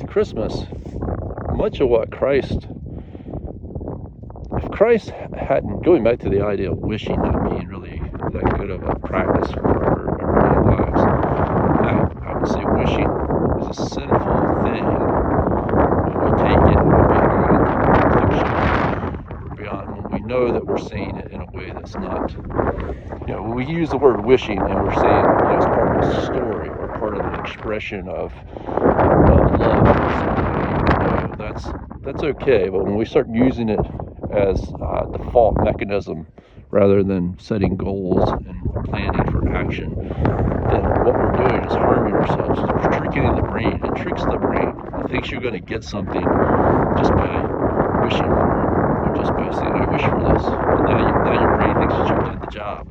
Christmas, much of what if Christ hadn't, going back to the idea of wishing not being really that good of a practice for our everyday lives, I would say wishing is a sinful thing when we take it beyond fiction, or beyond when we know that we're saying it in a way that's not, when we use the word wishing and we're saying it's part of a story or part of an expression of love for somebody, that's okay. But when we start using it as a default mechanism rather than setting goals and planning for action, then what we're doing is harming ourselves. We're tricking the brain. It tricks the brain. It thinks you're going to get something just by wishing for it, or just by saying, I wish for this. And now your brain thinks that you've done the job.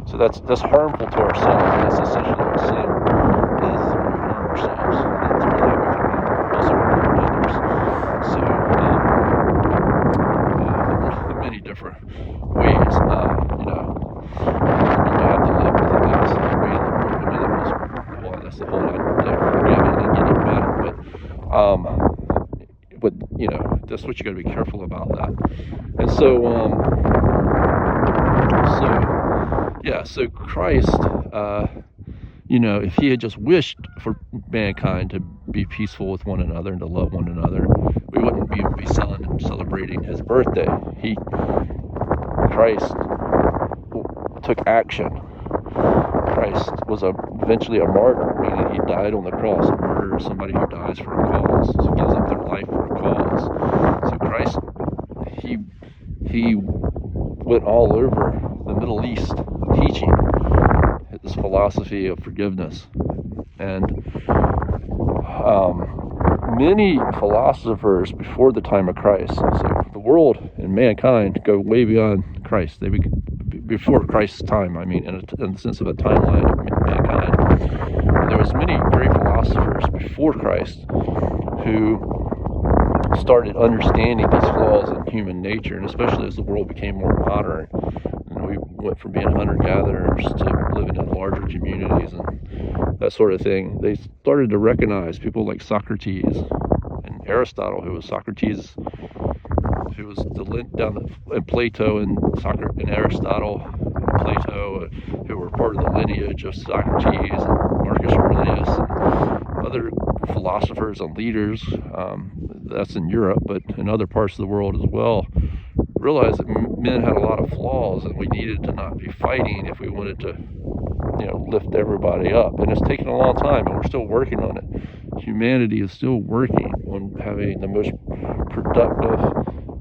So that's harmful to ourselves, and that's essentially what sin is. We harm ourselves, and through that we can also harm others. So many different ways, you have to live with it. That's the way in the world. That's the whole idea of forgiving and getting better. But that's what you got to be careful about that. And so Christ, if he had just wished for mankind to be peaceful with one another and to love one another, we wouldn't be celebrating his birthday. Christ took action. Christ was eventually a martyr, meaning he died on the cross. A martyr is somebody who dies for a cause, so gives up their life for a cause. So Christ, he went all over the Middle East teaching this philosophy of forgiveness. And many philosophers before the time of Christ, so the world and mankind go way beyond Christ. Before Christ's time, in the sense of a timeline of mankind. There was many great philosophers before Christ who started understanding these flaws in human nature, and especially as the world became more modern, and we went from being hunter-gatherers to living in larger communities and that sort of thing. They started to recognize people like Socrates and Aristotle, who was and Plato and Aristotle and Plato, who were part of the lineage of Socrates and Marcus Aurelius and other philosophers and leaders. That's in Europe, but in other parts of the world as well. Realized that men had a lot of flaws, and we needed to not be fighting if we wanted to, lift everybody up. And it's taken a long time, and we're still working on it. Humanity is still working on having the most productive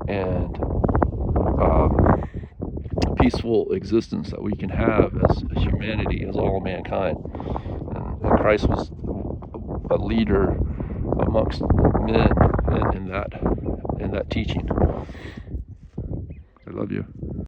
and peaceful existence that we can have as humanity, as all of mankind. And Christ was a leader amongst men in that teaching. I love you.